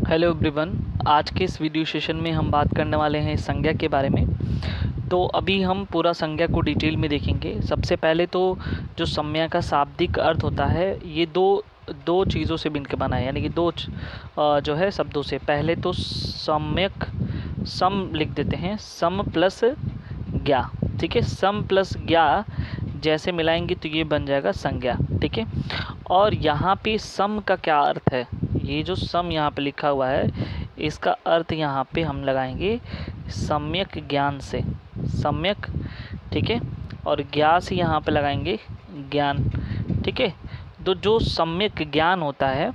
Hello everyone. आज के इस वीडियो सेशन में हम बात करने वाले हैं संज्ञा के बारे में। तो अभी हम पूरा संज्ञा को डिटेल में देखेंगे। सबसे पहले तो जो संज्ञा का शाब्दिक अर्थ होता है, ये दो चीज़ों से मिलकर बना है, यानी कि जो है शब्दों से। पहले तो सम्यक, सम लिख देते हैं, सम प्लस ज्ञा। ठीक है, सम प्लस ज्ञा जैसे मिलाएंगे तो ये बन जाएगा संज्ञा। ठीक है, और यहाँ पे सम का क्या अर्थ है, ये जो सम यहाँ पे लिखा हुआ है इसका अर्थ यहाँ पे हम लगाएंगे सम्यक ज्ञान से, सम्यक। ठीक है, और ज्ञा से यहाँ पे लगाएंगे ज्ञान। ठीक है, तो जो सम्यक ज्ञान होता है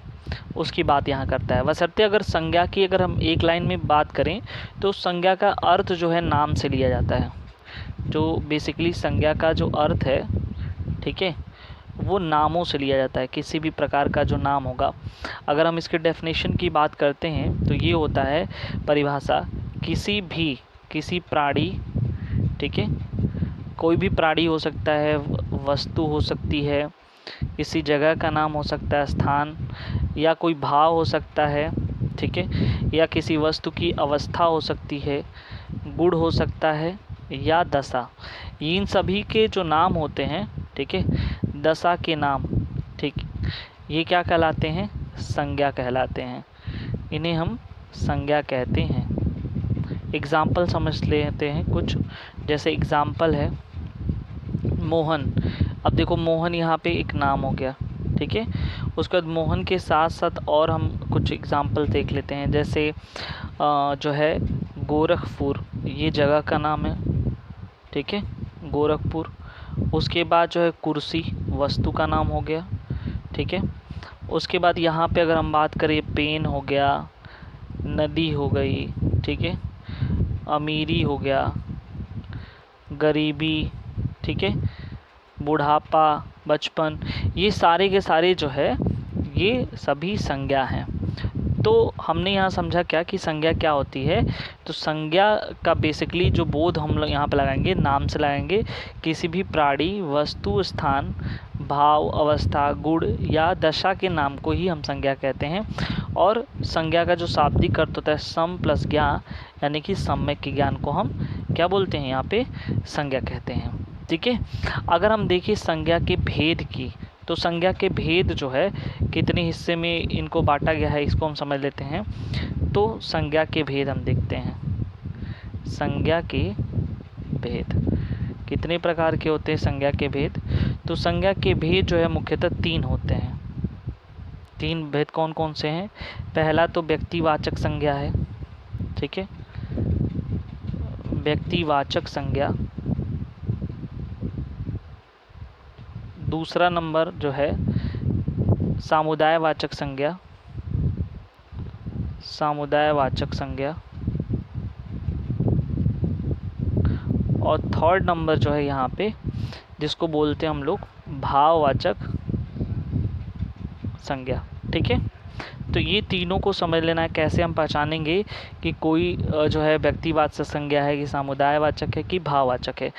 उसकी बात यहाँ करता है। बशर्ते अगर संज्ञा की अगर हम एक लाइन में बात करें तो संज्ञा का अर्थ जो है नाम से लिया जाता है। जो बेसिकली संज्ञा का जो अर्थ है, ठीक है, वो नामों से लिया जाता है। किसी भी प्रकार का जो नाम होगा, अगर हम इसके डेफिनेशन की बात करते हैं तो ये होता है परिभाषा, किसी प्राणी, ठीक है, कोई भी प्राणी हो सकता है, वस्तु हो सकती है, किसी जगह का नाम हो सकता है, स्थान, या कोई भाव हो सकता है, ठीक है, या किसी वस्तु की अवस्था हो सकती है, गुण हो सकता है, या दशा। इन सभी के जो नाम होते हैं, ठीक है, दशा के नाम, ठीक, ये क्या कहलाते हैं? संज्ञा कहलाते हैं। इन्हें हम संज्ञा कहते हैं। एग्जाम्पल समझ लेते हैं कुछ। जैसे एग्जाम्पल है मोहन। अब देखो मोहन यहाँ पे एक नाम हो गया, ठीक है। उसके बाद मोहन के साथ साथ और हम कुछ एग्जाम्पल देख लेते हैं। जैसे जो है गोरखपुर, ये जगह का नाम है, ठीक है, गोरखपुर। उसके बाद जो है कुर्सी, वस्तु का नाम हो गया, ठीक है। उसके बाद यहाँ पे अगर हम बात करें, पेन हो गया, नदी हो गई, ठीक है, अमीरी हो गया, गरीबी, ठीक है, बुढ़ापा, बचपन, ये सारे के सारे जो है ये सभी संज्ञा हैं। तो हमने यहाँ समझा क्या कि संज्ञा क्या होती है। तो संज्ञा का बेसिकली जो बोध हम लोग यहाँ पे लगाएंगे, नाम से लगाएंगे। किसी भी प्राणी, वस्तु, स्थान, भाव, अवस्था, गुण या दशा के नाम को ही हम संज्ञा कहते हैं। और संज्ञा का जो शाब्दिक अर्थ होता है सम प्लस ज्ञा, यानी कि सम्यक ज्ञान को हम क्या बोलते हैं? यहाँ पे संज्ञा कहते हैं। ठीक है, अगर हम देखें संज्ञा के भेद की, तो संज्ञा के भेद जो है कितने हिस्से में इनको बांटा गया है, इसको हम समझ लेते हैं। तो संज्ञा के भेद हम देखते हैं। संज्ञा के भेद कितने प्रकार के होते हैं? संज्ञा के भेद, तो संज्ञा के भेद जो है मुख्यतः 3 होते हैं। 3 भेद कौन कौन से हैं? पहला तो व्यक्तिवाचक संज्ञा है, ठीक है, व्यक्तिवाचक संज्ञा। दूसरा नंबर जो है समुदायवाचक संज्ञा, समुदायवाचक संज्ञा। और थर्ड नंबर जो है यहाँ पे जिसको बोलते हैं हम लोग भाववाचक संज्ञा। ठीक है, तो ये तीनों को समझ लेना है। कैसे हम पहचानेंगे कि कोई जो है व्यक्तिवाचक संज्ञा है, कि समुदायवाचक है, कि भाववाचक है।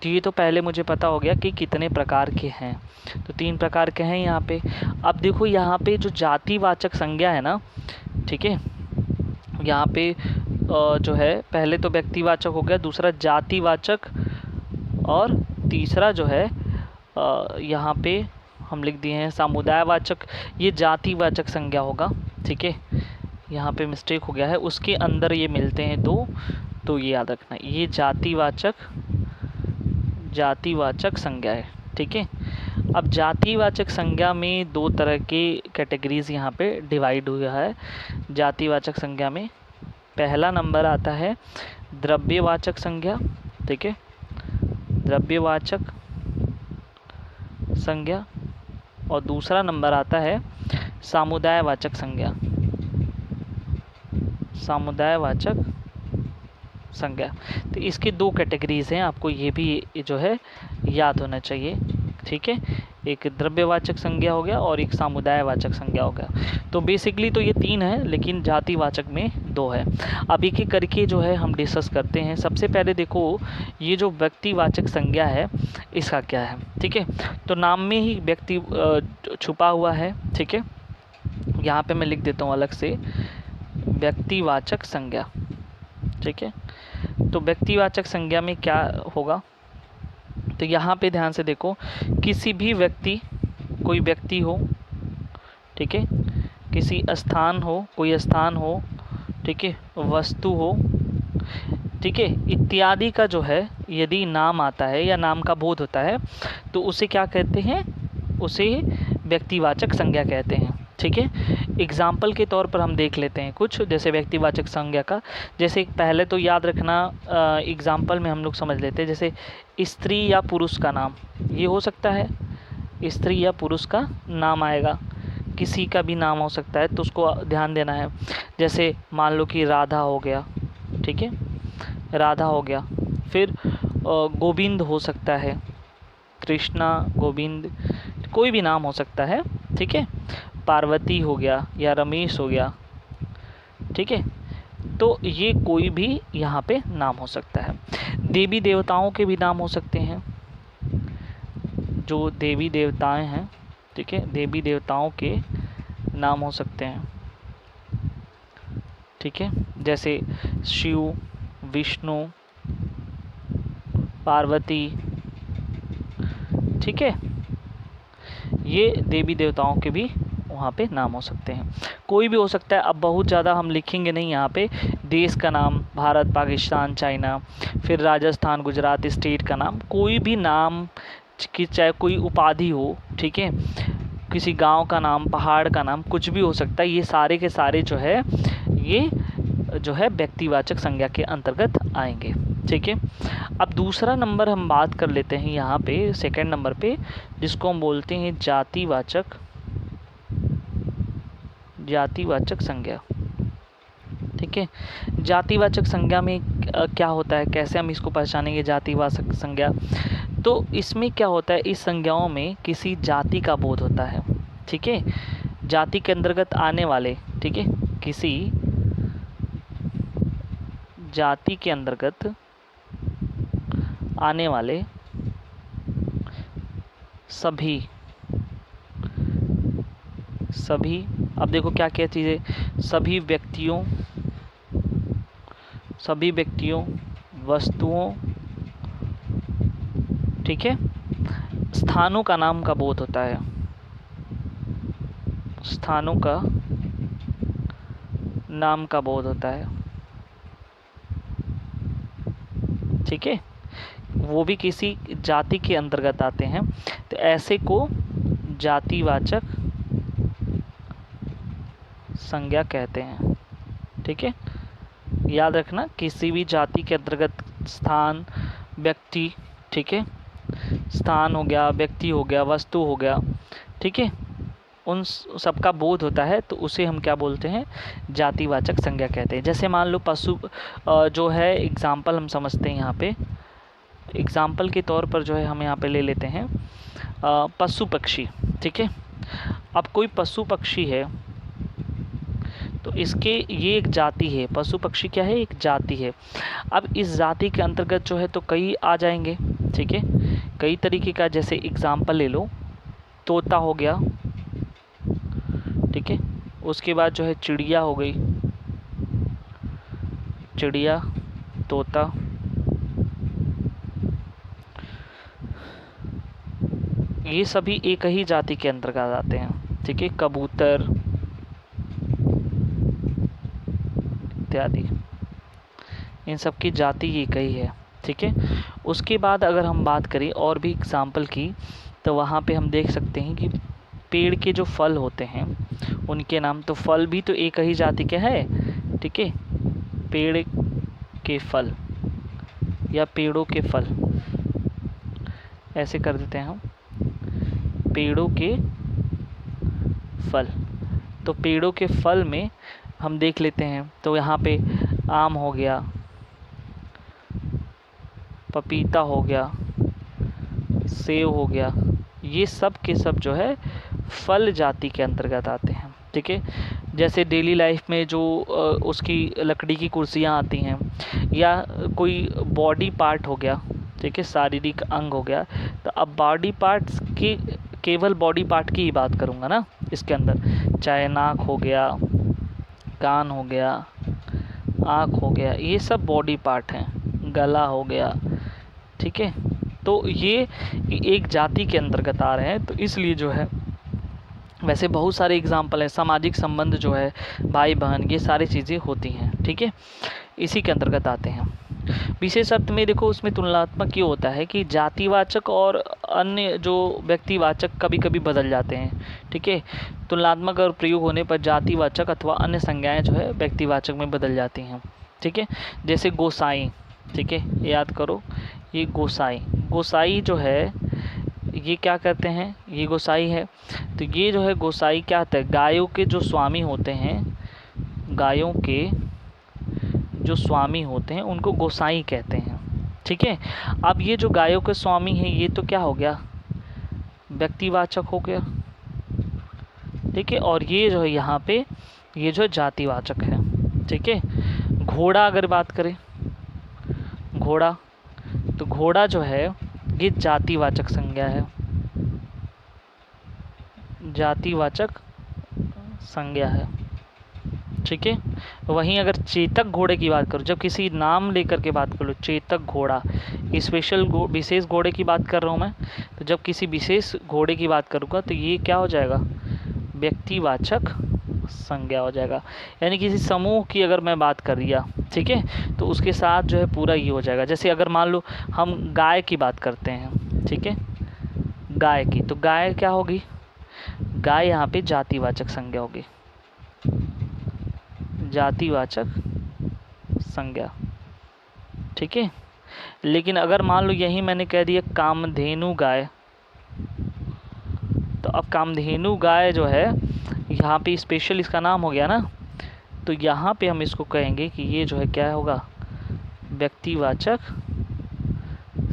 ये तो पहले मुझे पता हो गया कि कितने प्रकार के हैं। तो 3 प्रकार के हैं यहाँ पे। अब देखो यहाँ पे जो जातिवाचक संज्ञा है ना, ठीक है, यहाँ पे जो है पहले तो व्यक्तिवाचक हो गया, दूसरा जातिवाचक, और तीसरा जो है यहाँ पे हम लिख दिए हैं समुदायवाचक। ये जातिवाचक संज्ञा होगा, ठीक है, यहाँ पे मिस्टेक हो गया है, उसके अंदर ये मिलते हैं 2, तो ये याद रखना, ये जातिवाचक संज्ञा है। ठीक है, अब जातिवाचक संज्ञा में 2 तरह के कैटेगरीज यहाँ पे डिवाइड हुआ है। जातिवाचक संज्ञा में पहला नंबर आता है द्रव्यवाचक संज्ञा, ठीक है, द्रव्यवाचक संज्ञा, और दूसरा नंबर आता है समुदायवाचक संज्ञा, समुदायवाचक संज्ञा। तो इसकी 2 कैटेगरीज हैं, आपको ये भी जो है याद होना चाहिए। ठीक है, एक द्रव्यवाचक संज्ञा हो गया और एक समुदायवाचक संज्ञा हो गया। तो बेसिकली तो ये 3 है, लेकिन जातिवाचक में 2 है। अब एक एक करके जो है हम डिस्कस करते हैं। सबसे पहले देखो ये जो व्यक्तिवाचक संज्ञा है इसका क्या है। ठीक है, तो नाम में ही व्यक्ति छुपा हुआ है। ठीक है, यहाँ पे मैं लिख देता हूँ अलग से, व्यक्तिवाचक संज्ञा। ठीक है, तो व्यक्तिवाचक संज्ञा में क्या होगा, तो यहाँ पे ध्यान से देखो, किसी भी व्यक्ति, कोई व्यक्ति हो, ठीक है, किसी स्थान हो, कोई स्थान हो, ठीक है, वस्तु हो, ठीक है, इत्यादि का जो है यदि नाम आता है या नाम का बोध होता है तो उसे क्या कहते हैं, उसे व्यक्तिवाचक संज्ञा कहते हैं। ठीक है, एग्जाम्पल के तौर पर हम देख लेते हैं कुछ, जैसे व्यक्तिवाचक संज्ञा का। जैसे पहले तो याद रखना, एग्जाम्पल में हम लोग समझ लेते हैं, जैसे स्त्री या पुरुष का नाम, ये हो सकता है, स्त्री या पुरुष का नाम आएगा, किसी का भी नाम हो सकता है, तो उसको ध्यान देना है। जैसे मान लो कि राधा हो गया, ठीक है, राधा हो गया, फिर गोविंद हो सकता है, कृष्णा, गोविंद, कोई भी नाम हो सकता है। ठीक है, पार्वती हो गया या रमेश हो गया। ठीक है, तो ये कोई भी यहाँ पे नाम हो सकता है। देवी देवताओं के भी नाम हो सकते हैं, जो देवी देवताएं हैं, ठीक है, देवी देवताओं के नाम हो सकते हैं। ठीक है, जैसे शिव, विष्णु, पार्वती। ठीक है, ये देवी देवताओं के भी वहाँ पे नाम हो सकते हैं, कोई भी हो सकता है। अब बहुत ज़्यादा हम लिखेंगे नहीं यहाँ पे, देश का नाम, भारत, पाकिस्तान, चाइना, फिर राजस्थान, गुजरात, स्टेट का नाम, कोई भी नाम कि चाहे कोई उपाधि हो, ठीक है, किसी गांव का नाम, पहाड़ का नाम, कुछ भी हो सकता है। ये सारे के सारे जो है ये जो है व्यक्तिवाचक संज्ञा के अंतर्गत आएंगे। ठीक है, अब दूसरा नंबर हम बात कर लेते हैं यहाँ पे, सेकंड नंबर पे, जिसको हम बोलते हैं जातिवाचक संज्ञा। ठीक है, जातिवाचक संज्ञा में क्या होता है, कैसे हम इसको पहचानेंगे जातिवाचक संज्ञा, तो इसमें क्या होता है, इस संज्ञाओं में किसी जाति का बोध होता है। ठीक है, जाति के अंतर्गत आने वाले, ठीक है, किसी जाति के अंतर्गत आने वाले सभी, अब देखो क्या क्या चीज़ें, सभी व्यक्तियों, वस्तुओं, ठीक है, स्थानों का नाम का बोध होता है, स्थानों का नाम का बोध होता है। ठीक है, वो भी किसी जाति के अंतर्गत आते हैं, तो ऐसे को जातिवाचक संज्ञा कहते हैं। ठीक है, याद रखना, किसी भी जाति के अंतर्गत स्थान, व्यक्ति, ठीक है, स्थान हो गया, व्यक्ति हो गया, वस्तु हो गया, ठीक है, उन सबका बोध होता है, तो उसे हम क्या बोलते हैं, जातिवाचक संज्ञा कहते हैं। जैसे मान लो पशु जो है, एग्जाम्पल हम समझते हैं यहाँ पे, एग्जाम्पल के तौर पर जो है हम यहाँ पे ले लेते हैं पशु पक्षी। ठीक है, अब कोई पशु पक्षी है तो इसके ये एक जाति है, पशु पक्षी क्या है, एक जाति है। अब इस जाति के अंतर्गत जो है तो कई आ जाएंगे। ठीक है, कई तरीके का, जैसे एग्जाम्पल ले लो, तोता हो गया, ठीक है, उसके बाद जो है चिड़िया हो गई, चिड़िया, तोता, ये सभी एक ही जाति के अंतर्गत आते हैं। ठीक है, कबूतर इत्यादि, इन सब की जाति एक ही है। ठीक है, उसके बाद अगर हम बात करें और भी एग्जाम्पल की, तो वहाँ पे हम देख सकते हैं कि पेड़ के जो फल होते हैं उनके नाम, तो फल भी तो एक ही जाति के है। ठीक है, पेड़ के फल या पेड़ों के फल, ऐसे कर देते हैं हम, पेड़ों के फल। तो पेड़ों के फल में हम देख लेते हैं, तो यहाँ पे आम हो गया, पपीता हो गया, सेब हो गया, ये सब के सब जो है फल जाति के अंतर्गत आते हैं। ठीक है, जैसे डेली लाइफ में जो उसकी लकड़ी की कुर्सियाँ आती हैं, या कोई बॉडी पार्ट हो गया, ठीक है, शारीरिक अंग हो गया, तो अब बॉडी पार्ट्स की, केवल बॉडी पार्ट की ही बात करूँगा ना इसके अंदर, चाहे नाक हो गया, कान हो गया, आँख हो गया, ये सब बॉडी पार्ट हैं, गला हो गया, ठीक है। तो ये एक जाति के अंतर्गत आ रहे हैं, तो इसलिए जो है वैसे बहुत सारे एग्जाम्पल हैं। सामाजिक संबंध जो है, भाई बहन, ये सारी चीज़ें होती हैं, ठीक है, इसी के अंतर्गत आते हैं। विशेष अर्थ में देखो उसमें तुलनात्मक ये होता है कि जातिवाचक और अन्य जो व्यक्तिवाचक कभी कभी बदल जाते हैं, ठीक है। तुलनात्मक और प्रयोग होने पर जातिवाचक अथवा अन्य संज्ञाएं जो है व्यक्तिवाचक में बदल जाती हैं, ठीक है। जैसे गोसाई, ठीक है, याद करो, ये गोसाई, गोसाई जो है ये क्या करते हैं, ये गोसाई है, तो ये जो है गोसाई क्या होता है, गायों के जो स्वामी होते हैं, गायों के जो स्वामी होते हैं उनको गोसाई कहते हैं, ठीक है। अब ये जो गायों के स्वामी हैं ये तो क्या हो गया, व्यक्तिवाचक हो गया, ठीक है। और ये जो है यहाँ पे ये जो जातिवाचक है, ठीक है। घोड़ा अगर बात करें, घोड़ा, तो घोड़ा जो है ये जातिवाचक संज्ञा है, जातिवाचक संज्ञा है, ठीक है। वहीं अगर चेतक घोड़े की बात करूँ, जब किसी नाम लेकर के बात कर लो, चेतक घोड़ा, स्पेशल विशेष घोड़े की बात कर रहा हूँ मैं, तो जब किसी विशेष घोड़े की बात करूँगा तो ये क्या हो जाएगा, व्यक्तिवाचक संज्ञा हो जाएगा। यानी किसी समूह की अगर मैं बात कर दिया, ठीक है, तो उसके साथ जो है पूरा ये हो जाएगा। जैसे अगर मान लो हम गाय की बात करते हैं, ठीक है, गाय की, तो गाय क्या होगी, गाय यहाँ पे जातिवाचक संज्ञा होगी, जातिवाचक संज्ञा, ठीक है। लेकिन अगर मान लो यही मैंने कह दिया कामधेनु गाय, तो अब कामधेनु गाय जो है यहाँ पे स्पेशल इसका नाम हो गया ना, तो यहाँ पे हम इसको कहेंगे कि ये जो है क्या होगा, व्यक्तिवाचक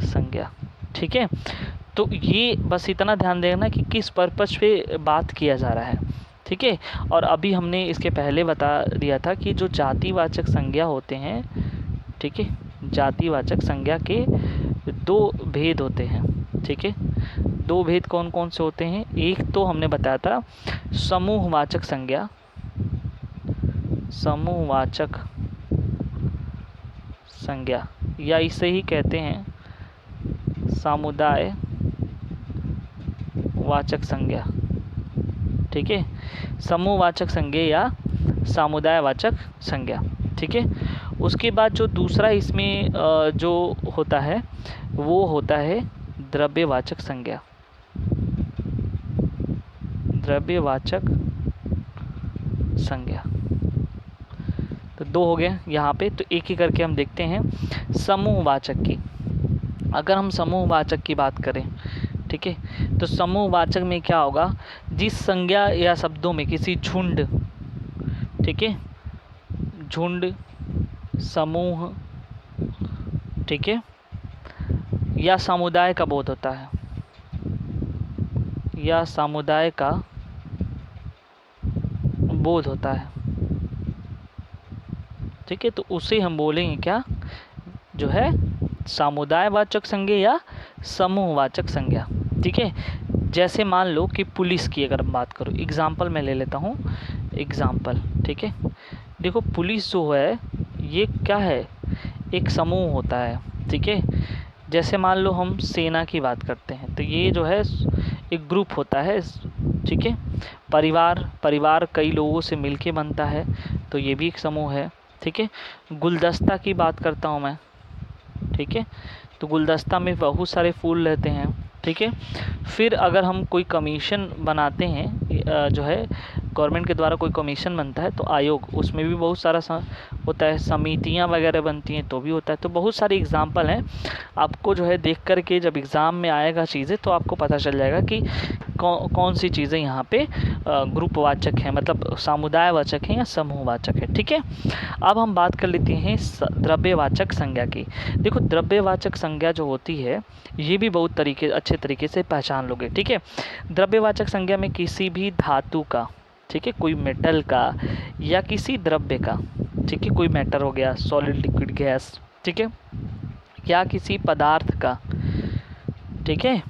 संज्ञा, ठीक है। तो ये बस इतना ध्यान देना कि किस पर्पस पे बात किया जा रहा है, ठीक है। और अभी हमने इसके पहले बता दिया था कि जो जातिवाचक संज्ञा होते हैं, ठीक है, जातिवाचक संज्ञा के दो भेद होते हैं, ठीक है। दो भेद कौन कौन से होते हैं, एक तो हमने बताया था समूहवाचक संज्ञा, समूहवाचक संज्ञा, या इसे ही कहते हैं समुदाय वाचक संज्ञा, ठीक है, समूहवाचक संज्ञा या समुदायवाचक संज्ञा, ठीक है। उसके बाद जो दूसरा इसमें जो होता है वो होता है द्रव्यवाचक संज्ञा, द्रव्यवाचक संज्ञा। तो दो हो गए यहाँ पे, तो एक ही करके हम देखते हैं समूहवाचक की। अगर हम समूहवाचक की बात करें, ठीक है, तो समूहवाचक में क्या होगा, जिस संज्ञा या शब्दों में किसी झुंड, ठीक है, झुंड, समूह, ठीक है, या समुदाय का बोध होता है, या समुदाय का बोध होता है, ठीक है, तो उसे हम बोलेंगे क्या, जो है समुदायवाचक संज्ञा या समूहवाचक संज्ञा, ठीक है। जैसे मान लो कि पुलिस की अगर बात करूँ, एग्जाम्पल मैं ले लेता हूँ, एग्जाम्पल, ठीक है। देखो पुलिस जो है ये क्या है, एक समूह होता है, ठीक है। जैसे मान लो हम सेना की बात करते हैं, तो ये जो है एक ग्रुप होता है, ठीक है। परिवार कई लोगों से मिलके बनता है, तो ये भी एक समूह है, ठीक है। गुलदस्ता की बात करता हूँ मैं, ठीक है, तो गुलदस्ता में बहुत सारे फूल रहते हैं, ठीक है। फिर अगर हम कोई कमीशन बनाते हैं, जो है गवर्नमेंट के द्वारा कोई कमीशन बनता है, तो आयोग, उसमें भी बहुत सारा होता है, समितियां वगैरह बनती हैं तो भी होता है। तो बहुत सारे एग्जाम्पल हैं, आपको जो है देख कर के जब एग्ज़ाम में आएगा चीज़ें तो आपको पता चल जाएगा कि कौन सी चीज़ें यहाँ पे ग्रुपवाचक हैं, मतलब समुदायवाचक हैं या समूहवाचक है, ठीक है। अब हम बात कर लेते हैं द्रव्यवाचक संज्ञा की। देखो द्रव्यवाचक संज्ञा जो होती है ये भी बहुत अच्छे तरीके से पहचान लोगे, ठीक है। द्रव्यवाचक संज्ञा में किसी भी धातु का, ठीक है, कोई मेटल का या किसी द्रव्य का, ठीक है, कोई मैटर हो गया, सॉलिड, लिक्विड, गैस, ठीक है, या किसी पदार्थ का, ठीक है,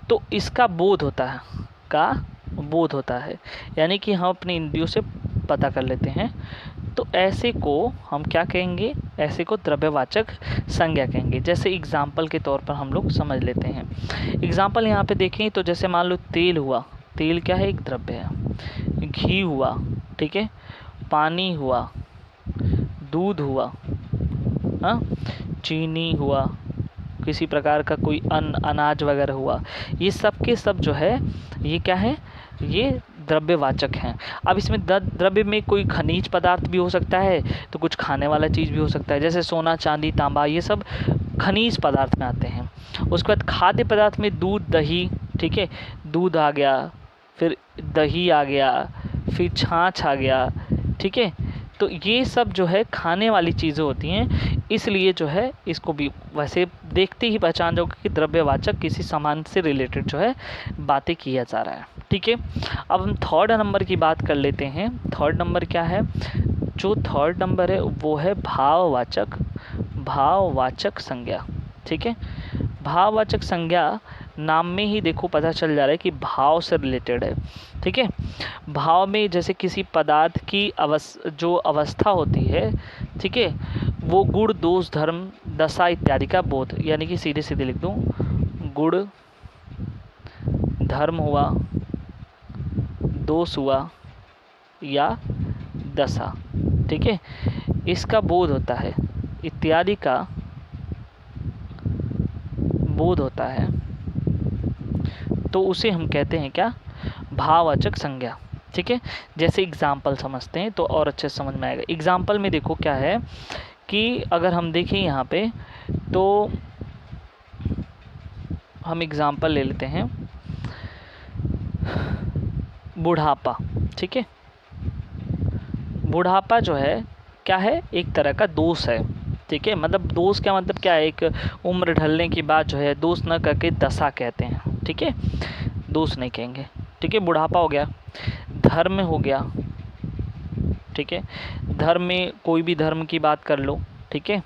तो इसका बोध होता है, यानी कि हम अपने इंद्रियों से पता कर लेते हैं। तो ऐसे को हम क्या कहेंगे, ऐसे को द्रव्यवाचक संज्ञा कहेंगे। जैसे एग्जाम्पल के तौर पर हम लोग समझ लेते हैं। एग्जाम्पल यहाँ पे देखें तो जैसे मान लो तेल हुआ, तेल क्या है, एक द्रव्य है। घी हुआ, ठीक है, पानी हुआ, दूध हुआ, हाँ, चीनी हुआ, किसी प्रकार का कोई अनाज वगैरह हुआ, ये सब के सब जो है ये क्या है, ये द्रव्यवाचक हैं। अब इसमें द्रव्य में कोई खनिज पदार्थ भी हो सकता है, तो कुछ खाने वाला चीज़ भी हो सकता है, जैसे सोना, चांदी, तांबा, ये सब खनिज पदार्थ में आते हैं। उसके बाद खाद्य पदार्थ में दूध, दही, ठीक है, दूध आ गया, फिर दही आ गया, फिर छाछ आ गया, ठीक है। तो ये सब जो है खाने वाली चीज़ें होती हैं, इसलिए जो है इसको भी वैसे देखते ही पहचान जाओगे कि द्रव्यवाचक किसी सामान से रिलेटेड जो है बातें किया जा रहा है, ठीक है। अब हम थर्ड नंबर की बात कर लेते हैं। थर्ड नंबर क्या है, जो थर्ड नंबर है वो है भाववाचक, भाववाचक संज्ञा, ठीक है। भाववाचक संज्ञा नाम में ही देखो पता चल जा रहा है कि भाव से रिलेटेड है, ठीक है। भाव में जैसे किसी पदार्थ की जो अवस्था होती है, ठीक है, वो गुण, दोष, धर्म, दशा इत्यादि का बोध, यानी कि सीधे सीधे लिख दूं, गुण, धर्म हुआ, दोष हुआ या दशा, ठीक है, इसका बोध होता है, इत्यादि का बोध होता है, तो उसे हम कहते हैं क्या, भाववाचक संज्ञा, ठीक है। जैसे एग्जाम्पल समझते हैं तो और अच्छे से समझ में आएगा। एग्जाम्पल में देखो क्या है कि अगर हम देखें यहाँ पे तो हम एग्जाम्पल ले लेते हैं बुढ़ापा, ठीक है। बुढ़ापा जो है क्या है, एक तरह का दोष है, ठीक है। मतलब दोष क्या मतलब क्या है, एक उम्र ढलने की बात जो है दोष न करके दशा कहते हैं, ठीक है, दोष नहीं कहेंगे, ठीक है। बुढ़ापा हो गया। धर्म हो गया, ठीक है, धर्म में कोई भी धर्म की बात कर लो, ठीक है,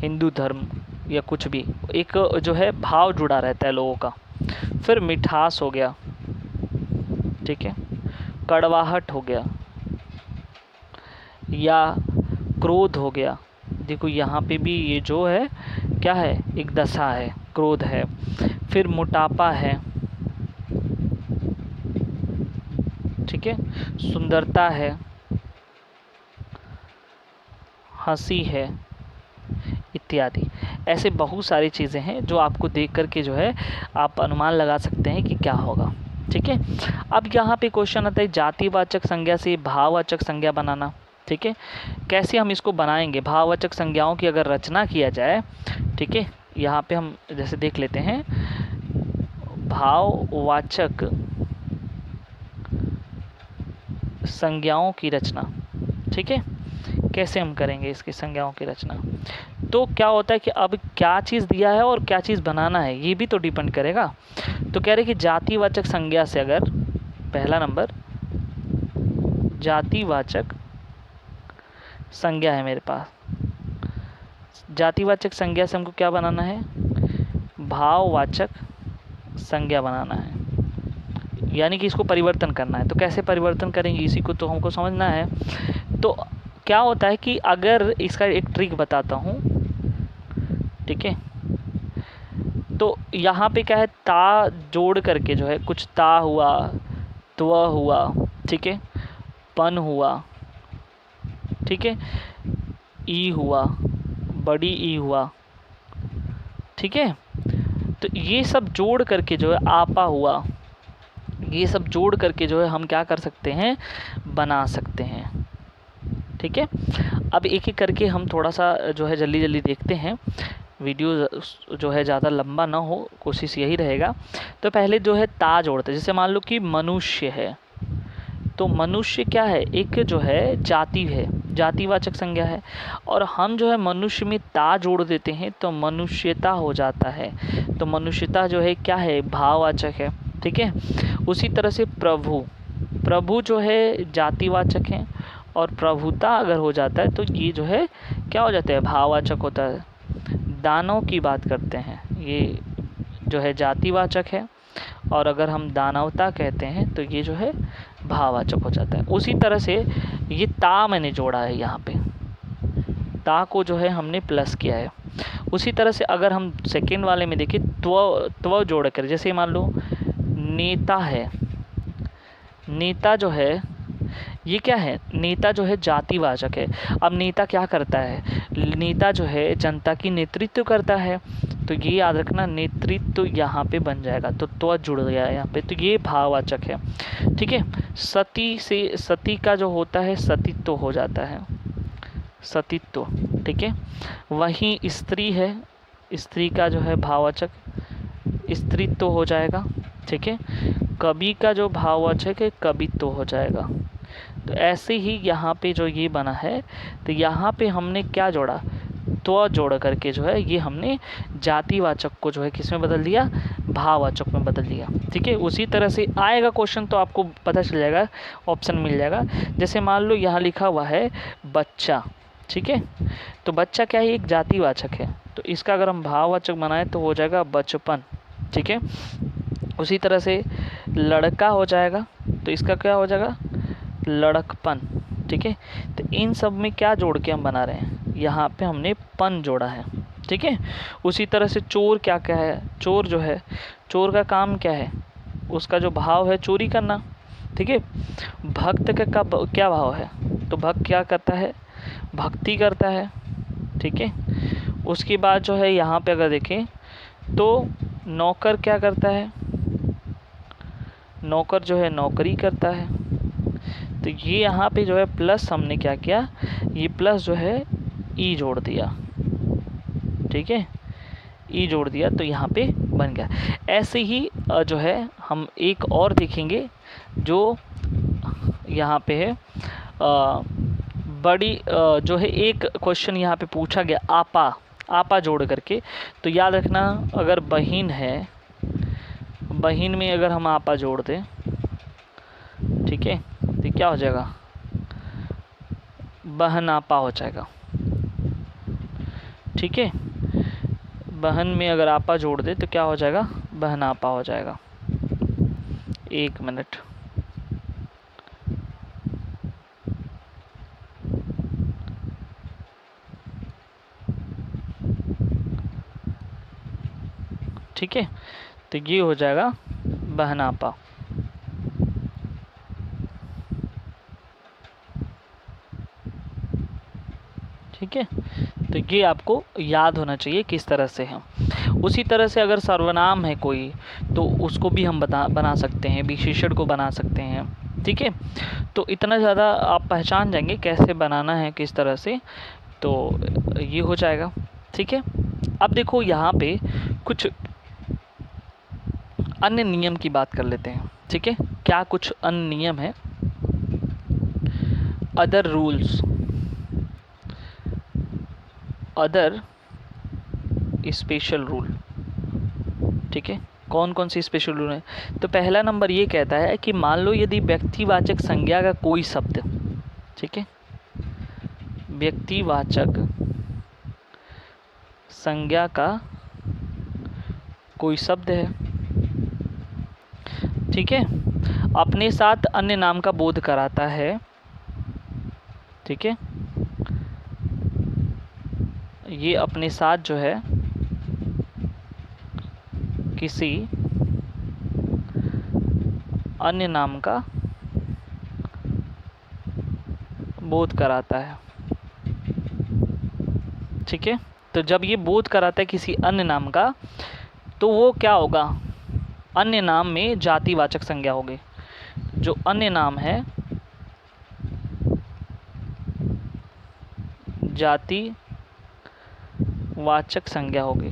हिंदू धर्म या कुछ भी, एक जो है भाव जुड़ा रहता है लोगों का। फिर मिठास हो गया, ठीक है, कड़वाहट हो गया या क्रोध हो गया। देखो यहाँ पे भी ये जो है क्या है, एक दशा है, क्रोध है। फिर मोटापा है, ठीक है, सुंदरता है, हंसी है, इत्यादि। ऐसे बहुत सारी चीज़ें हैं जो आपको देख करके जो है आप अनुमान लगा सकते हैं कि क्या होगा, ठीक है। अब यहाँ पे क्वेश्चन आता है जातिवाचक संज्ञा से भाववाचक संज्ञा बनाना, ठीक है। कैसे हम इसको बनाएंगे, भाववाचक संज्ञाओं की अगर रचना किया जाए, ठीक है। यहाँ पे हम जैसे देख लेते हैं भाववाचक संज्ञाओं की रचना, ठीक है। कैसे हम करेंगे इसकी संज्ञाओं की रचना, तो क्या होता है कि अब क्या चीज़ दिया है और क्या चीज़ बनाना है ये भी तो डिपेंड करेगा। तो कह रहे कि जातिवाचक संज्ञा से, अगर पहला नंबर जातिवाचक संज्ञा है मेरे पास, जातिवाचक संज्ञा से हमको क्या बनाना है, भाववाचक संज्ञा बनाना है, यानी कि इसको परिवर्तन करना है। तो कैसे परिवर्तन करेंगे इसी को तो हमको समझना है। तो क्या होता है कि अगर इसका एक ट्रिक बताता हूँ, ठीक है, तो यहाँ पे क्या है, ता जोड़ करके जो है कुछ ता हुआ, त्व हुआ, ठीक है, पन हुआ, ठीक है, ई हुआ, बड़ी ई हुआ, ठीक है। तो ये सब जोड़ करके जो है आपा हुआ, ये सब जोड़ करके जो है हम क्या कर सकते हैं, बना सकते हैं, ठीक है। अब एक एक करके हम थोड़ा सा जो है जल्दी जल्दी देखते हैं, वीडियो जो है ज़्यादा लंबा ना हो, कोशिश यही रहेगा। तो पहले जो है ता जोड़ते हैं, जैसे मान लो कि मनुष्य है, तो मनुष्य क्या है, एक जो है जाति है, जातिवाचक संज्ञा है, और हम जो है मनुष्य में ता जोड़ देते हैं तो मनुष्यता हो जाता है। तो मनुष्यता जो है क्या है, भाववाचक है, ठीक है। उसी तरह से प्रभु, प्रभु जो है जातिवाचक है, और प्रभुता अगर हो जाता है तो ये जो है क्या हो जाता है, भाववाचक होता है। दानव की बात करते हैं, ये जो है जातिवाचक है, और अगर हम दानवता कहते हैं तो ये जो है भाववाचक हो जाता है। उसी तरह से ये ता मैंने जोड़ा है, यहाँ पे ता को जो है हमने प्लस किया है। उसी तरह से अगर हम सेकेंड वाले में देखें त्व जोड़ कर, जैसे मान लो नेता है, नेता जो है ये क्या है, नेता जो है जातिवाचक है। अब नेता क्या करता है, नेता जो है जनता की नेतृत्व करता है, तो ये याद रखना नेतृत्व यहाँ पे बन जाएगा, तो त्व जुड़ गया है यहाँ पे, तो ये भाववाचक है। ठीक है, सती से सती का जो होता है सतीत्व हो जाता है, सतीत्व। ठीक है, वहीं स्त्री है, स्त्री का जो है भाववाचक स्त्रीत्व हो जाएगा। ठीक है, कवि का जो भाववाचक है कवित्व हो जाएगा। तो ऐसे ही यहाँ पे जो ये बना है, तो यहाँ पे हमने क्या जोड़ा, त्व जोड़ करके जो है ये हमने जातिवाचक को जो है किस में बदल दिया, भाववाचक में बदल दिया। ठीक है, उसी तरह से आएगा क्वेश्चन तो आपको पता चल जाएगा, ऑप्शन मिल जाएगा। जैसे मान लो यहाँ लिखा हुआ है बच्चा, ठीक है, तो बच्चा क्या है, एक जातिवाचक है, तो इसका अगर हम भाववाचक बनाए तो हो जाएगा बचपन। ठीक है, उसी तरह से लड़का हो जाएगा, तो इसका क्या हो जाएगा, लड़कपन। ठीक है, तो इन सब में क्या जोड़ के हम बना रहे हैं, यहाँ पे हमने पन जोड़ा है। ठीक है, उसी तरह से चोर क्या क्या है, चोर जो है, चोर का काम क्या है, उसका जो भाव है चोरी करना। ठीक है, भक्त का क्या भाव है, तो भक्त क्या करता है, भक्ति करता है। ठीक है, उसके बाद जो है यहाँ पे अगर देखें तो नौकर क्या करता है, नौकर जो है नौकरी करता है। तो ये यहाँ पे जो है प्लस हमने क्या किया, ये प्लस जो है ई जोड़ दिया। ठीक है, ई जोड़ दिया तो यहाँ पे बन गया। ऐसे ही जो है हम एक और देखेंगे जो यहाँ पे है, बड़ी जो है एक क्वेश्चन यहाँ पे पूछा गया आपा, आपा जोड़ करके, तो याद रखना अगर बहिन है, बहिन में अगर हम आपा जोड़ दें, ठीक है, तो क्या हो जाएगा, बहन आपा हो जाएगा। ठीक है, बहन में अगर आपा जोड़ दे तो क्या हो जाएगा, बहन आपा हो जाएगा। एक मिनट, ठीक है, तो ये हो जाएगा बहन आपा। ठीक है, तो ये आपको याद होना चाहिए किस तरह से है। उसी तरह से अगर सर्वनाम है कोई तो उसको भी हम बना सकते हैं, विशेषण को बना सकते हैं। ठीक है, तो इतना ज़्यादा आप पहचान जाएंगे कैसे बनाना है किस तरह से, तो ये हो जाएगा। ठीक है, अब देखो यहाँ पे कुछ अन्य नियम की बात कर लेते हैं। ठीक है, क्या कुछ अन्य नियम है, other rules, other special rule. ठीक है, कौन कौन सी स्पेशल रूल है, तो पहला नंबर ये कहता है कि मान लो यदि व्यक्तिवाचक संज्ञा का कोई शब्द, ठीक है, व्यक्तिवाचक संज्ञा का कोई शब्द है, ठीक है, अपने साथ अन्य नाम का बोध कराता है। ठीक है, ये अपने साथ जो है किसी अन्य नाम का बोध कराता है। ठीक है, तो जब ये बोध कराता है किसी अन्य नाम का, तो वो क्या होगा, अन्य नाम में जातिवाचक संज्ञा होगी। जो अन्य नाम है जातिवाचक संज्ञा होगी।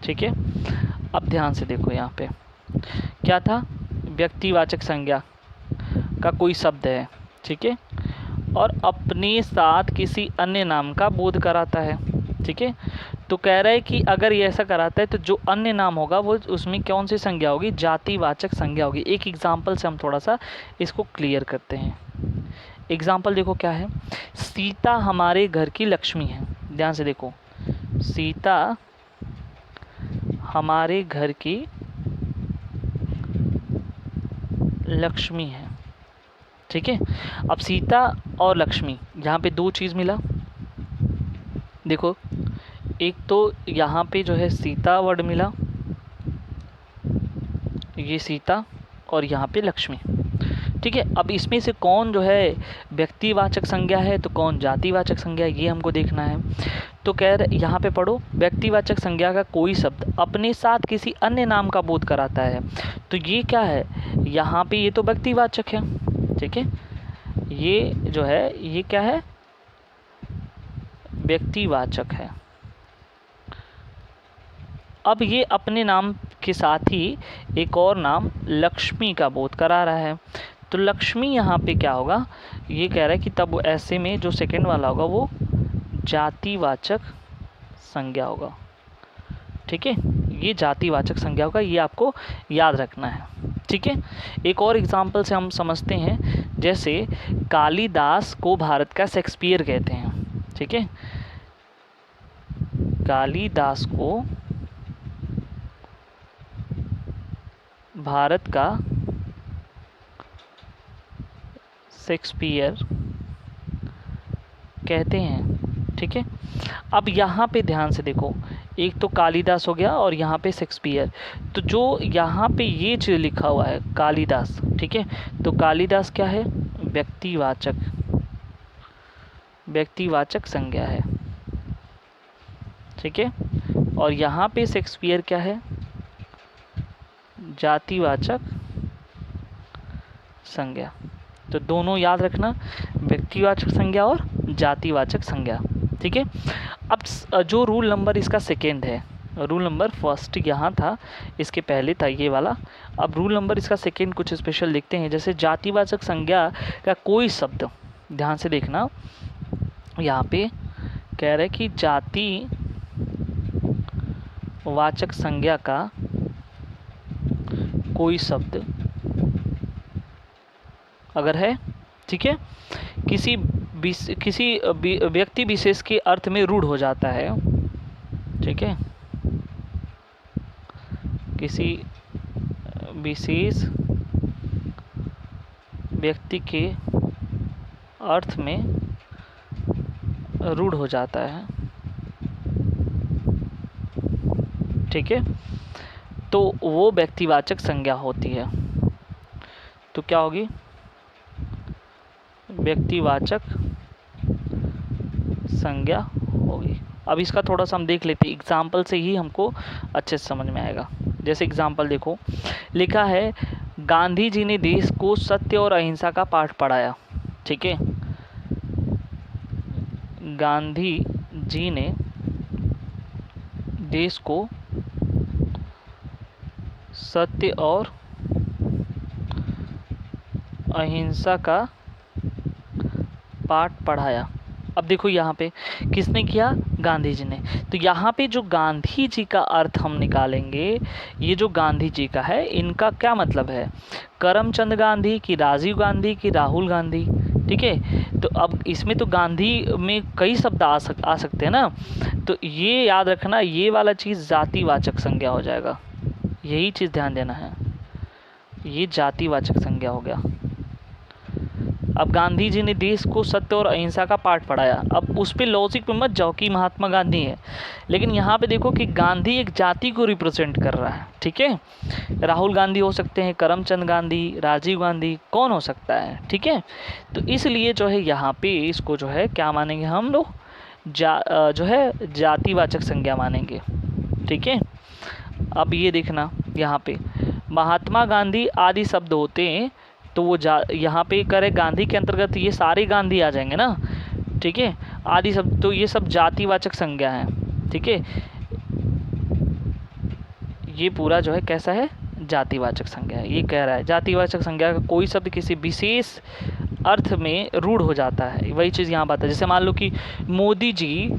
ठीक है, अब ध्यान से देखो यहाँ पे क्या था, व्यक्तिवाचक संज्ञा का कोई शब्द है, ठीक है, और अपने साथ किसी अन्य नाम का बोध कराता है। ठीक है, तो कह रहा है कि अगर ये ऐसा कराता है तो जो अन्य नाम होगा वो उसमें कौन सी संज्ञा होगी, जातिवाचक संज्ञा होगी। एक एग्जाम्पल से हम थोड़ा सा इसको क्लियर करते हैं। एग्जाम्पल देखो क्या है, सीता हमारे घर की लक्ष्मी है। ध्यान से देखो, सीता हमारे घर की लक्ष्मी है। ठीक है, अब सीता और लक्ष्मी, यहाँ पे दो चीज़ मिला। देखो, एक तो यहाँ पे जो है सीता वर्ड मिला, ये सीता, और यहाँ पे लक्ष्मी। ठीक है, अब इसमें से कौन जो है व्यक्तिवाचक संज्ञा है तो कौन जातिवाचक संज्ञा, ये हमको देखना है। तो कह रहे यहाँ पे पढ़ो, व्यक्तिवाचक संज्ञा का कोई शब्द अपने साथ किसी अन्य नाम का बोध कराता है। तो ये क्या है, यहाँ पे ये तो व्यक्तिवाचक है। ठीक है, ये जो है ये क्या है, व्यक्तिवाचक है। अब ये अपने नाम के साथ ही एक और नाम लक्ष्मी का बोध करा रहा है। तो लक्ष्मी यहाँ पे क्या होगा, ये कह रहा है कि तब ऐसे में जो सेकंड वाला होगा वो जातिवाचक संज्ञा होगा। ठीक है, ये जातिवाचक संज्ञा होगा, ये आपको याद रखना है। ठीक है, एक और एग्जाम्पल से हम समझते हैं, जैसे कालिदास को भारत का शेक्सपियर कहते हैं। ठीक है, कालिदास को भारत का शेक्सपियर कहते हैं। ठीक है, अब यहाँ पे ध्यान से देखो, एक तो कालिदास हो गया और यहाँ पे शेक्सपियर। तो जो यहाँ पे ये चीज़ लिखा हुआ है कालिदास, ठीक है, तो कालिदास क्या है, व्यक्तिवाचक संज्ञा है। ठीक है, और यहाँ पे शेक्सपियर क्या है, जातिवाचक संज्ञा। तो दोनों याद रखना, व्यक्तिवाचक संज्ञा और जातिवाचक संज्ञा। ठीक है, अब जो रूल नंबर इसका सेकेंड है, रूल नंबर फर्स्ट यहाँ था, इसके पहले था ये वाला। अब रूल नंबर इसका सेकेंड कुछ स्पेशल लिखते हैं, जैसे जातिवाचक संज्ञा का कोई शब्द, ध्यान से देखना, यहाँ पे कह रहे कि जातिवाचक संज्ञा का कोई शब्द अगर है, ठीक है, किसी व्यक्ति विशेष के अर्थ में रूढ़ हो जाता है। ठीक है, किसी विशेष व्यक्ति के अर्थ में रूढ़ हो जाता है। ठीक है, तो वो व्यक्तिवाचक संज्ञा होती है। तो क्या होगी, व्यक्तिवाचक संज्ञा होगी। अब इसका थोड़ा सा हम देख लेते हैं, एग्जाम्पल से ही हमको अच्छे से समझ में आएगा। जैसे एग्जाम्पल देखो, लिखा है गांधी जी ने देश को सत्य और अहिंसा का पाठ पढ़ाया। ठीक है, गांधी जी ने देश को सत्य और अहिंसा का पाठ पढ़ाया। अब देखो यहाँ पे किसने किया, गांधी जी ने। तो यहाँ पे जो गांधी जी का अर्थ हम निकालेंगे, ये जो गांधी जी का है, इनका क्या मतलब है, करमचंद गांधी की राजीव गांधी की राहुल गांधी। ठीक है, तो अब इसमें तो गांधी में कई शब्द आ सकते हैं ना, तो ये याद रखना, ये वाला चीज़ जातिवाचक संज्ञा हो जाएगा। यही चीज़ ध्यान देना है, ये जातिवाचक संज्ञा हो गया। अब गांधी जी ने देश को सत्य और अहिंसा का पाठ पढ़ाया। अब उस पर लॉजिक में मत जाओ कि महात्मा गांधी है, लेकिन यहाँ पे देखो कि गांधी एक जाति को रिप्रेजेंट कर रहा है। ठीक है, राहुल गांधी हो सकते हैं, करमचंद गांधी, राजीव गांधी, कौन हो सकता है। ठीक है, तो इसलिए जो है यहाँ पे इसको जो है क्या मानेंगे हम लोग, जो है जातिवाचक संज्ञा मानेंगे। ठीक है, अब ये देखना, यहाँ पे महात्मा गांधी आदि शब्द होते हैं, तो वो यहाँ पे करे गांधी के अंतर्गत ये सारे गांधी आ जाएंगे ना। ठीक है, आदि शब्द, तो ये सब जातिवाचक संज्ञा है। ठीक है, ये पूरा जो है कैसा है, जातिवाचक संज्ञा है। ये कह रहा है जातिवाचक संज्ञा का कोई शब्द किसी विशेष अर्थ में रूढ़ हो जाता है। वही चीज़ यहाँ बात है, जैसे मान लो कि मोदी जी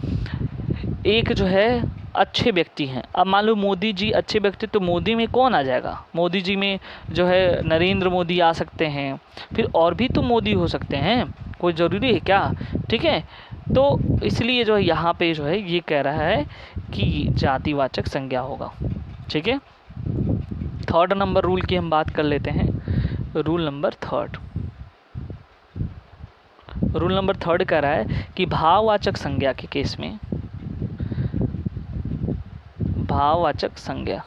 एक जो है अच्छे व्यक्ति हैं। अब मान लो मोदी जी अच्छे व्यक्ति, तो मोदी में कौन आ जाएगा, मोदी जी में जो है नरेंद्र मोदी आ सकते हैं, फिर और भी तो मोदी हो सकते हैं, कोई ज़रूरी है क्या। ठीक है, तो इसलिए जो है यहाँ पे जो है ये कह रहा है कि जातिवाचक संज्ञा होगा। ठीक है, थर्ड नंबर रूल की हम बात कर लेते हैं। रूल नंबर थर्ड कह रहा है कि भाववाचक संज्ञा के केस में, भाववाचक संज्ञा,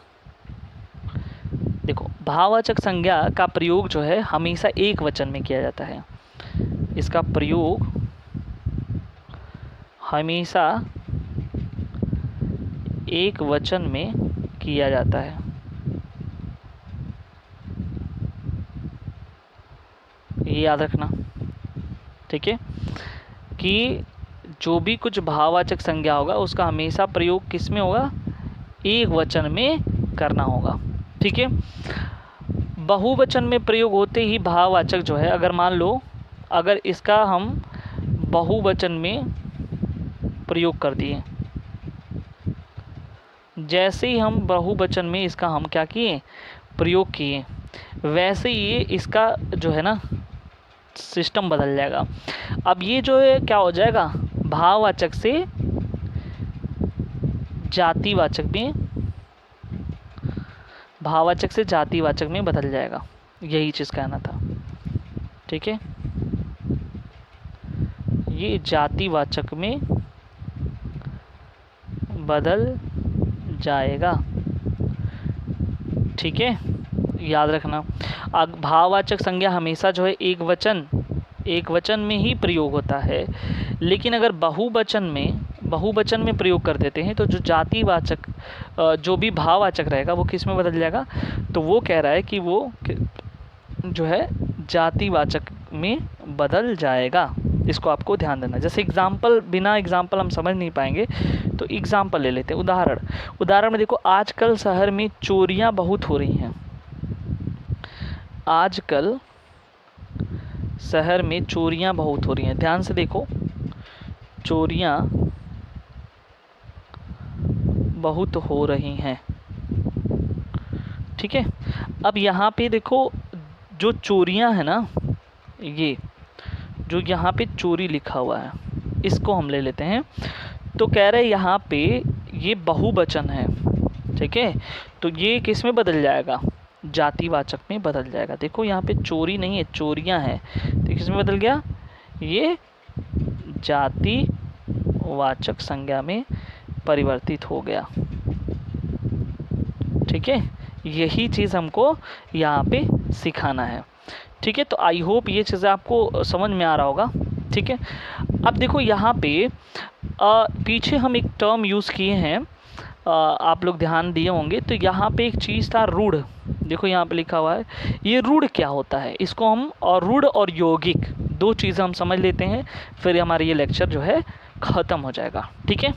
देखो भाववाचक संज्ञा का प्रयोग जो है हमेशा एक वचन में किया जाता है। इसका प्रयोग हमेशा एक वचन में किया जाता है। ये याद रखना, ठीक है, कि जो भी कुछ भाववाचक संज्ञा होगा उसका हमेशा प्रयोग किस में होगा, एक वचन में करना होगा, ठीक है। बहुवचन में प्रयोग होते ही भाववाचक जो है, अगर मान लो अगर इसका हम बहुवचन में प्रयोग कर दिए, जैसे ही हम बहुवचन में इसका हम क्या किए, प्रयोग किए, वैसे ही इसका जो है ना सिस्टम बदल जाएगा। अब ये जो है क्या हो जाएगा, भाववाचक से जातिवाचक में, भाववाचक से जातिवाचक में बदल जाएगा। यही चीज़ कहना था, ठीक है। ये जातिवाचक में बदल जाएगा, ठीक है, याद रखना। भाववाचक संज्ञा हमेशा जो है एक वचन में ही प्रयोग होता है, लेकिन अगर बहुवचन में प्रयोग कर देते हैं तो जो जातिवाचक जो भी भाववाचक रहेगा वो किस में बदल जाएगा, तो वो कह रहा है कि वो जो है जातिवाचक में बदल जाएगा। इसको आपको ध्यान देना। जैसे एग्जाम्पल, बिना एग्जाम्पल हम समझ नहीं पाएंगे, तो एग्जाम्पल ले लेते हैं। उदाहरण में देखो, आजकल शहर में चोरियां बहुत हो रही हैं। आजकल शहर में चोरियां बहुत हो रही हैं, ध्यान से देखो, चोरियां बहुत हो रही हैं, ठीक है। अब यहाँ पे देखो, जो चोरियां है ना, ये जो यहाँ पे चोरी लिखा हुआ है, इसको हम ले लेते हैं। तो कह रहे यहाँ पे ये बहुवचन है, ठीक है, तो ये किस में बदल जाएगा, जातिवाचक में बदल जाएगा। देखो यहाँ पे चोरी नहीं है, चोरियां हैं, तो किस में बदल गया, ये जातिवाचक संज्ञा में परिवर्तित हो गया, ठीक है। यही चीज़ हमको यहाँ पे सिखाना है, ठीक है। तो आई होप ये चीज़ें आपको समझ में आ रहा होगा, ठीक है। अब देखो यहाँ पे पीछे हम एक टर्म यूज़ किए हैं, आप लोग ध्यान दिए होंगे, तो यहाँ पे एक चीज़ था रूढ़। देखो यहाँ पे लिखा हुआ है, ये रूढ़ क्या होता है, इसको हम, और रूढ़ और यौगिक दो चीज़ें हम समझ लेते हैं, फिर हमारा ये लेक्चर जो है ख़त्म हो जाएगा, ठीक है।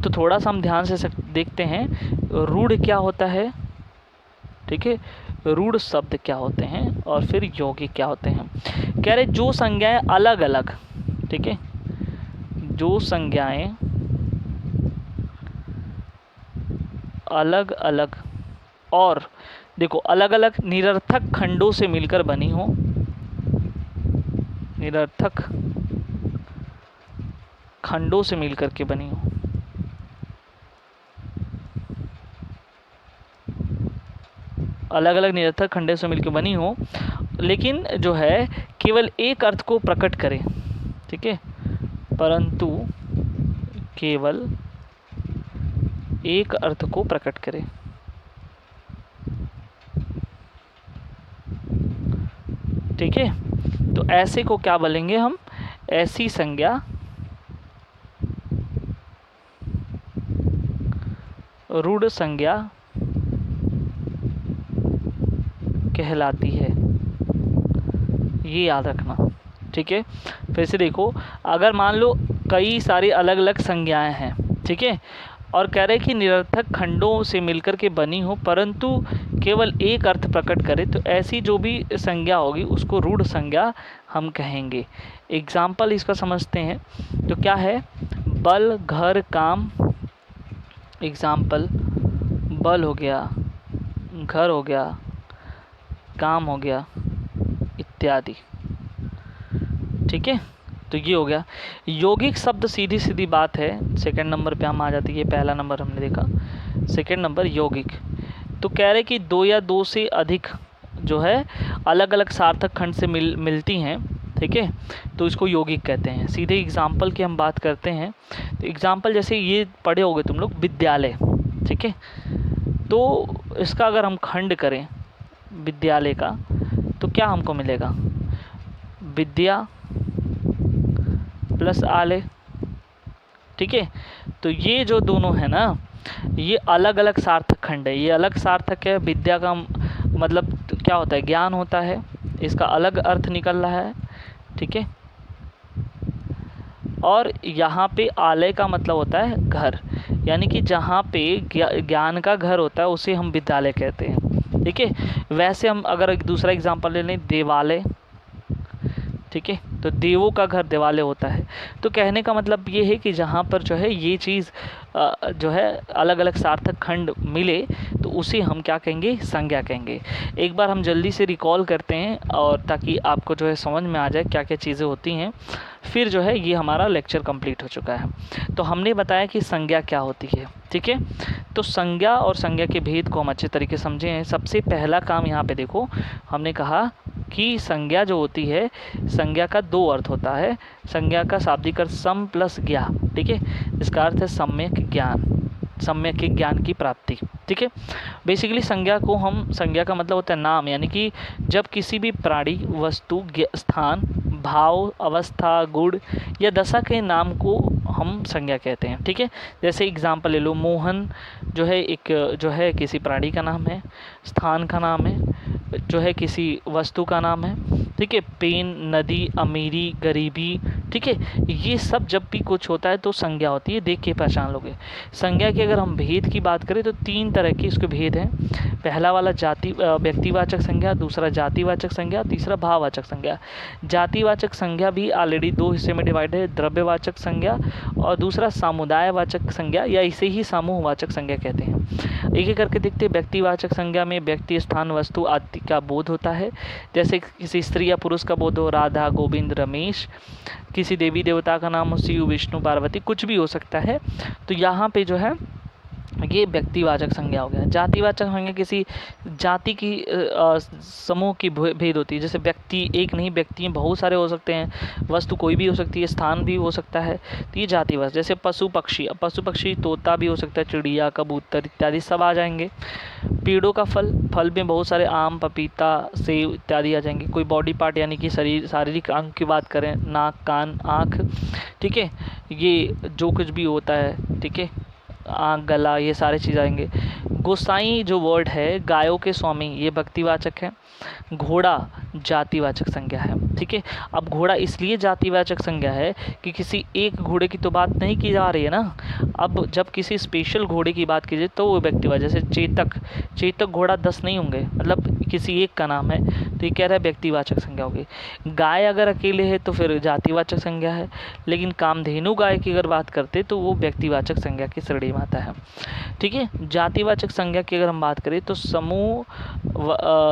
तो थोड़ा सा हम ध्यान से देखते हैं, रूढ़ क्या होता है, ठीक है, रूढ़ शब्द क्या होते हैं, और फिर यौगिक क्या होते हैं। कह रहे जो संज्ञाएं अलग अलग, ठीक है, जो संज्ञाएं अलग अलग, और देखो अलग अलग निरर्थक खंडों से मिलकर बनी हो, निरर्थक खंडों से मिलकर के बनी हो, अलग अलग निरर्थक खंडों से मिलकर बनी हो, लेकिन जो है केवल एक अर्थ को प्रकट करे, ठीक है, परंतु केवल एक अर्थ को प्रकट करे, ठीक है। तो ऐसे को क्या बोलेंगे हम, ऐसी संज्ञा रूढ़ संज्ञा कहलाती है, ये याद रखना, ठीक है। फिर से देखो, अगर मान लो कई सारी अलग अलग संज्ञाएं हैं, ठीक है, और कह रहे कि निरर्थक खंडों से मिलकर के बनी हो परंतु केवल एक अर्थ प्रकट करे, तो ऐसी जो भी संज्ञा होगी उसको रूढ़ संज्ञा हम कहेंगे। एग्जाम्पल इसका समझते हैं, तो क्या है, बल, घर, काम। एग्जाम्पल, बल हो गया, घर हो गया, काम हो गया, इत्यादि, ठीक है। तो ये हो गया। यौगिक शब्द सीधी सीधी बात है, सेकंड नंबर पे हम आ जाती है, पहला नंबर हमने देखा, सेकंड नंबर यौगिक। तो कह रहे कि दो या दो से अधिक जो है अलग अलग सार्थक खंड से मिलती हैं, ठीक है, तो इसको यौगिक कहते हैं। सीधे एग्जाम्पल की हम बात करते हैं तो एग्जाम्पल जैसे ये पढ़े होगे तुम लोग विद्यालय, ठीक है, तो इसका अगर हम खंड करें विद्यालय का तो क्या हमको मिलेगा, विद्या प्लस आलय, ठीक है। तो ये जो दोनों है ना, ये अलग अलग सार्थक खंड है। ये अलग सार्थक है, विद्या का मतलब क्या होता है, ज्ञान होता है, इसका अलग अर्थ निकल रहा है, ठीक है। और यहाँ पे आलय का मतलब होता है घर, यानी कि जहाँ पे ज्ञान का घर होता है उसे हम विद्यालय कहते हैं, ठीक है। वैसे हम अगर एक दूसरा एग्जांपल ले लें, देवालय, ठीक है, तो देवों का घर देवालय होता है। तो कहने का मतलब ये है कि जहाँ पर जो है ये चीज़ जो है अलग अलग सार्थक खंड मिले तो उसे हम क्या कहेंगे, संज्ञा कहेंगे। एक बार हम जल्दी से रिकॉल करते हैं और ताकि आपको जो है समझ में आ जाए क्या क्या चीज़ें होती हैं, फिर जो है ये हमारा लेक्चर कंप्लीट हो चुका है। तो हमने बताया कि संज्ञा क्या होती है, ठीक है। तो संज्ञा और संज्ञा के भेद को हम अच्छे तरीके से समझे हैं। सबसे पहला काम यहाँ पे देखो, हमने कहा कि संज्ञा जो होती है, संज्ञा का दो अर्थ होता है। संज्ञा का शाब्दिक अर्थ सम प्लस ज्ञा, ठीक है, इसका अर्थ है सम्यक ज्ञान, सम्यक ज्ञान की प्राप्ति, ठीक है। बेसिकली संज्ञा को हम, संज्ञा का मतलब होता है नाम, यानी कि जब किसी भी प्राणी, वस्तु, स्थान, भाव, अवस्था, गुण या दशा के नाम को हम संज्ञा कहते हैं, ठीक है। जैसे एग्जांपल ले लो, मोहन जो है एक जो है किसी प्राणी का नाम है, स्थान का नाम है, जो है किसी वस्तु का नाम है, ठीक है। पेन, नदी, अमीरी, गरीबी, ठीक है, ये सब जब भी कुछ होता है तो संज्ञा होती है, देख के पहचान लोगे। संज्ञा के अगर हम भेद की बात करें तो तीन तरह के इसके भेद हैं। पहला वाला जाति व्यक्तिवाचक संज्ञा, दूसरा जातिवाचक संज्ञा, तीसरा भाववाचक संज्ञा। जातिवाचक संज्ञा भी ऑलरेडी दो हिस्से में डिवाइड है, द्रव्यवाचक संज्ञा और दूसरा समुदायवाचक संज्ञा, या इसे ही समूहवाचक संज्ञा कहते हैं। एक एक करके देखते हैं। व्यक्तिवाचक संज्ञा में व्यक्ति, स्थान, वस्तु आदि का बोध होता है। जैसे किसी स्त्री या पुरुष का बोध हो, राधा, गोविंद, रमेश। किसी देवी देवता का नाम हो, शिव, विष्णु, पार्वती, कुछ भी हो सकता है। तो यहाँ पे जो है ये व्यक्तिवाचक संज्ञा हो गया। जातिवाचक संज्ञा किसी जाति की समूह की भेद होती है। जैसे व्यक्ति एक नहीं, व्यक्ति बहुत सारे हो सकते हैं, वस्तु कोई भी हो सकती है, स्थान भी हो सकता है, तो ये जातिवाचक। जैसे पशु पक्षी, अब पशु पक्षी तोता भी हो सकता है, चिड़िया, कबूतर इत्यादि सब आ जाएंगे। पेड़ों का फल, फल में बहुत सारे आम, पपीता, सेब इत्यादि आ जाएंगे। कोई बॉडी पार्ट यानी कि शरीर, शारीरिक अंग की बात करें, नाक, कान, आँख, ठीक है, ये जो कुछ भी होता है, ठीक है, आँख, गला, ये सारे चीज़ आएंगे। गोसाई जो वर्ड है, गायों के स्वामी, ये व्यक्तिवाचक है। घोड़ा जातिवाचक संज्ञा है, ठीक है। अब घोड़ा इसलिए जातिवाचक संज्ञा है कि किसी एक घोड़े की तो बात नहीं की जा रही है ना। अब जब किसी स्पेशल घोड़े की बात कीजिए तो वो व्यक्तिवाचक, जैसे चेतक, चेतक घोड़ा 10 नहीं होंगे, मतलब किसी एक का नाम है, तो ये कह रहा है व्यक्तिवाचक संज्ञा होगी। गाय अगर अकेले है तो फिर जातिवाचक संज्ञा है, लेकिन कामधेनु गाय की अगर बात करते तो वो व्यक्तिवाचक संज्ञा की श्रेणी में आता है, ठीक है। जातिवाचक संज्ञा की अगर हम बात करें तो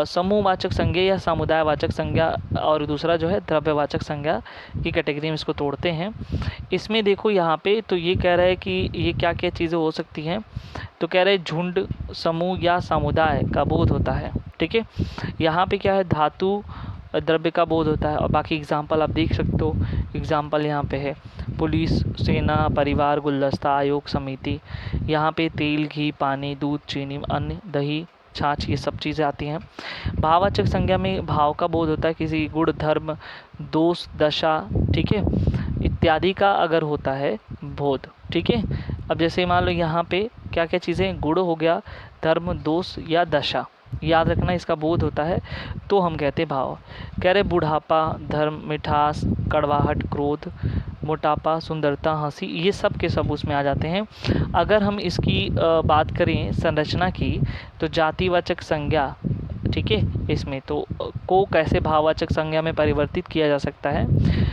समूहवाचक संज्ञा या समुदायवाचक संज्ञा, और दूसरा जो है द्रव्यवाचक संज्ञा की कैटेगरी में इसको तोड़ते हैं। इसमें देखो यहाँ पे तो ये कह रहा है कि ये क्या क्या चीज़ें हो सकती हैं, तो कह रहे हैं झुंड, समूह या समुदाय का बोध होता है, ठीक है। यहाँ पे क्या है, धातु, द्रव्य का बोध होता है। और बाकी एग्जाम्पल आप देख सकते हो, एग्जाम्पल यहाँ पे है पुलिस, सेना, परिवार, गुलदस्ता, आयोग, समिति। यहाँ पे तेल, घी, पानी, दूध, चीनी, अन्न, दही, छाछ, ये सब चीज़ें आती हैं। भाववाचक संज्ञा में भाव का बोध होता है, किसी गुण, धर्म, दोष, दशा, ठीक है, इत्यादि का अगर होता है बोध, ठीक है। अब जैसे मान लो यहाँ पे क्या क्या चीज़ें, गुण हो गया, धर्म, दोष या दशा, याद रखना इसका बोध होता है तो हम कहते हैं भाव। कह रहे बुढ़ापा, धर्म, मिठास, कड़वाहट, क्रोध, मोटापा, सुंदरता, हंसी, ये सब के सब उसमें आ जाते हैं। अगर हम इसकी बात करें संरचना की तो जातिवाचक संज्ञा, ठीक है, इसमें तो को कैसे भाववाचक संज्ञा में परिवर्तित किया जा सकता है,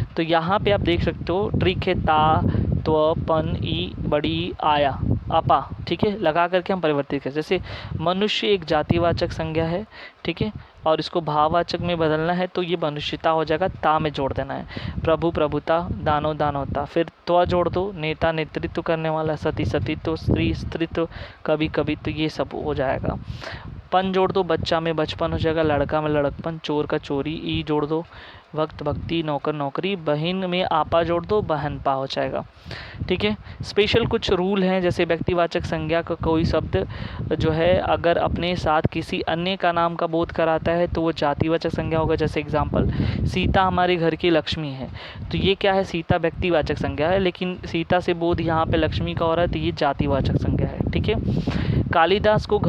तो यहाँ पे आप देख सकते हो ट्रिक है, ता, त्व, पन, ई, बड़ी, आया, आपा, ठीक है, लगा करके हम परिवर्तित करें। जैसे मनुष्य एक जातिवाचक संज्ञा है, ठीक है, और इसको भाववाचक में बदलना है तो ये मनुष्यता हो जाएगा, ता में जोड़ देना है। प्रभु, प्रभुता, दानो, दानवता, फिर त्व जोड़ दो, नेता, नेतृत्व करने वाला, सती, सतीत्व, स्त्री, स्त्रीत्व, कवि, कवित्व, ये सब हो जाएगा। पन जोड़ दो, बच्चा में बचपन हो जाएगा, लड़का में लड़कपन, चोर का चोरी, ई जोड़ दो, वक्त भक्ति, नौकर नौकरी, बहन में आपा जोड़ दो, बहनपा हो जाएगा। ठीक है। स्पेशल कुछ रूल हैं, जैसे व्यक्तिवाचक संज्ञा का कोई शब्द जो है अगर अपने साथ किसी अन्य का नाम का बोध कराता है तो वो जातिवाचक संज्ञा होगा। जैसे एग्जांपल, सीता हमारे घर की लक्ष्मी है, तो ये क्या है, सीता व्यक्तिवाचक संज्ञा है, लेकिन सीता से बोध यहाँ पे लक्ष्मी का हो रहा है, तो ये जातिवाचक संज्ञा है। ठीक है। कालिदास को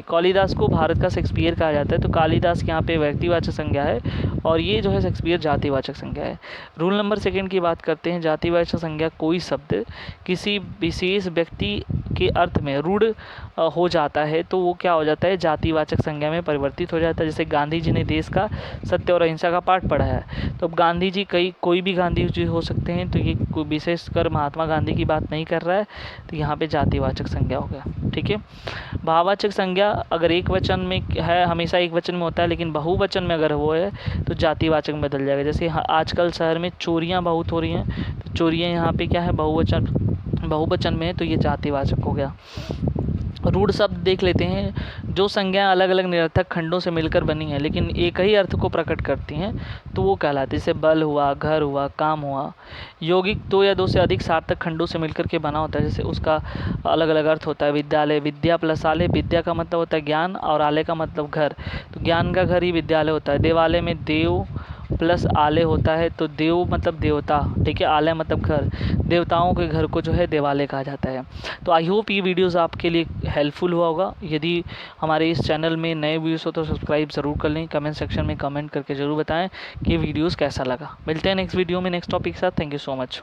कालिदास को भारत का शेक्सपियर कहा जाता है, तो कालिदास यहाँ पे व्यक्तिवाचक संज्ञा है और ये जो है शेक्सपियर जातिवाचक संज्ञा है। रूल नंबर 2 की बात करते हैं। जातिवाचक संज्ञा कोई शब्द किसी विशेष व्यक्ति के अर्थ में रूढ़ हो जाता है तो वो क्या हो जाता है, जातिवाचक संज्ञा में परिवर्तित हो जाता है। जैसे गांधी जी ने देश का सत्य और अहिंसा का पाठ पढ़ा है, तो अब गांधी जी कोई भी गांधी जी हो सकते हैं, तो ये विशेषकर महात्मा गांधी की बात नहीं कर रहा है, तो यहाँ पे जातिवाचक संज्ञा हो गया। ठीक है। भाववाचक संज्ञा अगर एक वचन में है, हमेशा एक वचन में होता है, लेकिन बहुवचन में अगर वो है तो जातिवाचक में बदल जाएगा। जैसे आजकल शहर में चोरियां बहुत हो रही हैं, तो चोरियां यहाँ पे क्या है, बहुवचन में है, तो ये जातिवाचक हो गया। रूढ़ शब्द देख लेते हैं। जो संज्ञा अलग अलग निरर्थक खंडों से मिलकर बनी है लेकिन एक ही अर्थ को प्रकट करती हैं तो वो कहलाती है। जैसे बल हुआ, घर हुआ, काम हुआ। यौगिक 2 या 2 से अधिक सार्थक खंडों से मिलकर के बना होता है, जैसे उसका अलग अलग अर्थ होता है। विद्यालय, विद्या प्लस आलय, विद्या का मतलब होता है ज्ञान और आलय का मतलब घर, तो ज्ञान का घर ही विद्यालय होता है। देवालय में देव प्लस आलय होता है, तो देव मतलब देवता, ठीक है, आलय मतलब घर, देवताओं के घर को जो है देवालय कहा जाता है। तो आई होप ये वीडियोस आपके लिए हेल्पफुल हुआ होगा। यदि हमारे इस चैनल में नए व्यूज़ हो तो सब्सक्राइब ज़रूर कर लें। कमेंट सेक्शन में कमेंट करके ज़रूर बताएं कि वीडियोस कैसा लगा। मिलते हैं नेक्स्ट वीडियो में नेक्स्ट टॉपिक के साथ। Thank you so much.